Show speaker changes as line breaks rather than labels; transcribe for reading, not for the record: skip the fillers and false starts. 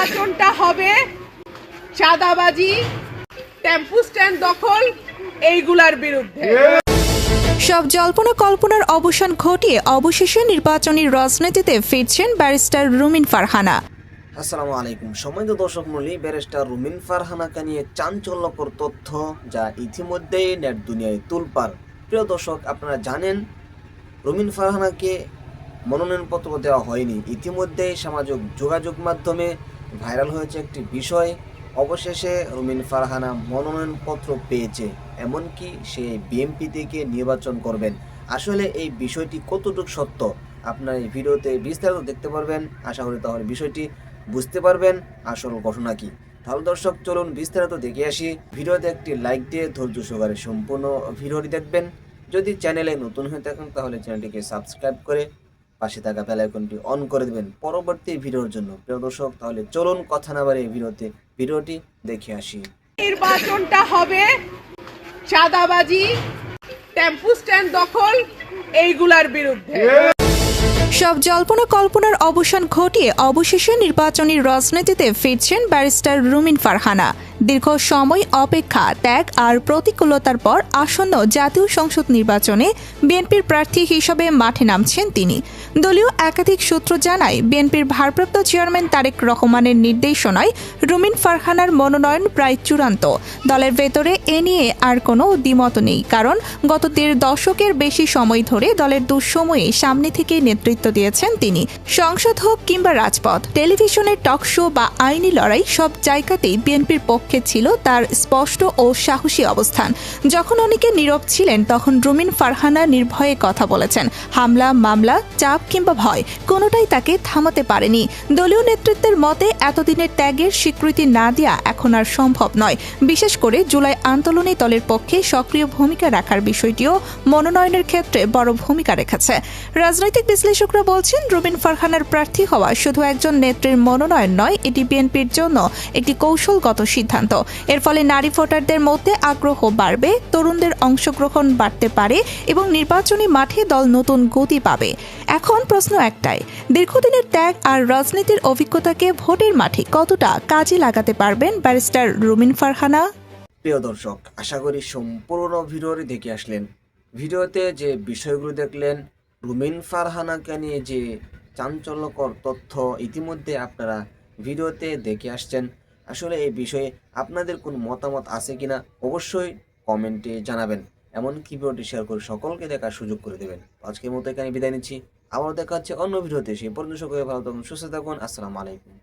নির্বাচনটা হবে চাঁদাবাজি, টেম্পু স্ট্যান্ড দখল এইগুলার বিরুদ্ধে।
সব জল্পনা কল্পনার অবসান ঘটিয়ে অবশেষে নির্বাচনী রাজনীতিতে ফিরছেন ব্যারিস্টার রুমিন ফারহানা।
আসসালামু আলাইকুম। সম্মানিত দর্শক মণ্ডলী, ব্যারিস্টার রুমিন ফারহানাকে নিয়ে চাঞ্চল্যকর তথ্য যা ইতিমধ্যেই নেট দুনিয়ায় তুলপাড়। প্রিয় দর্শক, আপনারা জানেন রুমিন ফারহানাকে মনোনয়নপত্র দেওয়া হয়নি। ইতিমধ্যেই সামাজিক যোগাযোগ মাধ্যমে ভাইরাল হয়েছে একটি বিষয়। অবশেষে রুমিন ফারহানা মনোনয়নপত্র পেয়েছে, এমনকি সে বিএনপি থেকে নির্বাচন করবেন। আসলে এই বিষয়টি কতটুকু সত্য আপনার এই ভিডিওতে বিস্তারিত দেখতে পারবেন। আশা করি তাহলে বিষয়টি বুঝতে পারবেন আসল ঘটনা কি। তাহলে দর্শক, চলুন বিস্তারিত দেখে আসি। ভিডিওতে একটি লাইক দিয়ে ধৈর্য সহকারে সম্পূর্ণ ভিডিওটি দেখবেন। যদি চ্যানেলে নতুন হয়ে থাকেন তাহলে চ্যানেলটিকে সাবস্ক্রাইব করে পাশে থাকা বেল আইকনটি অন করে দেবেন পরবর্তী ভিডিওর জন্য। প্রিয় দর্শক, তাহলে চলুন কথা না বাড়িয়ে ভিডিওটি দেখে আসি।
নির্বাচনটা হবে চাঁদাবাজি, টেম্পু স্ট্যান্ড দখল এইগুলার বিরুদ্ধে।
সব জল্পনা কল্পনার অবসান ঘটিয়ে অবশেষে নির্বাচনী রাজনীতিতে ফিরছেন ব্যারিস্টার রুমিন ফারহানা। দীর্ঘ সময় অপেক্ষা, ত্যাগ আর প্রতিকূলতার পর আসন্ন জাতীয় সংসদ নির্বাচনে বিএনপির প্রার্থী হিসেবে মাঠে নামছেন তিনি। দলীয় একাধিক সূত্র জানায়, বিএনপির ভারপ্রাপ্ত চেয়ারম্যান তারেক রহমানের নির্দেশনায় রুমিন ফারহানার মনোনয়ন প্রায় চূড়ান্ত। দলের ভেতরে এ নিয়ে আর কোনো দ্বিমত নেই, কারণ গত ১.৫ দশকের বেশি সময় ধরে দলের দুঃসময়ে সামনে থেকে নেতৃত্ব দিয়েছেন তিনি। সংসদ হোক কিংবা রাজপথ, টেলিভিশনের টক শো বা আইনি লড়াই, সব জায়গাতেই বিএনপির পক্ষে ছিল তার স্পষ্ট ও সাহসী অবস্থান। যখন অনেকে নীরব ছিলেন, তখন রুমিন ফারহানা নির্ভয়ে কথা বলেছেন। হামলা, মামলা, চাপ কিংবা ভয় কোনোটাই তাকে থামাতে পারেনি। দলীয় নেতৃত্বের মতে এতদিনের ত্যাগের স্বীকৃতি না দেওয়া এখন আর সম্ভব নয়। বিশেষ করে জুলাই আন্দোলনে দলের পক্ষে সক্রিয় ভূমিকা রাখার বিষয়টিও মনোনয়নের ক্ষেত্রে বড় ভূমিকা রেখেছে। রাজনৈতিক বিশ্লেষকরা বলছেন, রুমিন ফারহানার প্রার্থী হওয়া শুধু একজন নেত্রীর মনোনয়ন নয়, এটি বিএনপির জন্য একটি কৌশলগত সিদ্ধান্ত। এর ফলে নারী ভোটারদের মধ্যে আগ্রহ বাড়বে, তরুণদের অংশগ্রহণ বাড়তে পারে এবং নির্বাচনী মাঠে দল নতুন গতি পাবে। এখন প্রশ্ন একটাই, দীর্ঘদিনের ত্যাগ আর রাজনীতির অভিজ্ঞতাকে ভোটের মাঠে কতটা কাজে লাগাতে পারবেন ব্যারিস্টার রুমিন ফারহানা?
প্রিয় দর্শক, আশা করি সম্পূর্ণ ভিডিওটি দেখে আসলেন। ভিডিওতে যে বিষয়গুলো দেখলেন, রুমিন ফারহানাকে নিয়ে যে চাঞ্চল্যকর তথ্য ইতিমধ্যে আপনারা ভিডিওতে দেখে আসছেন। আসলে এই বিষয়ে আপনাদের কোনো মতামত আছে কিনা অবশ্যই কমেন্টে জানাবেন। এমনকি ভিডিওটি শেয়ার করে সকলকে দেখার সুযোগ করে দেবেন। আজকের মতো এখানে বিদায় নিচ্ছি। আবার দেখা হচ্ছে অন্য ভিডিওতে। সেই পর্যন্ত সকলে ভালো থাকুন, সুস্থ থাকুন। আসসালামু আলাইকুম।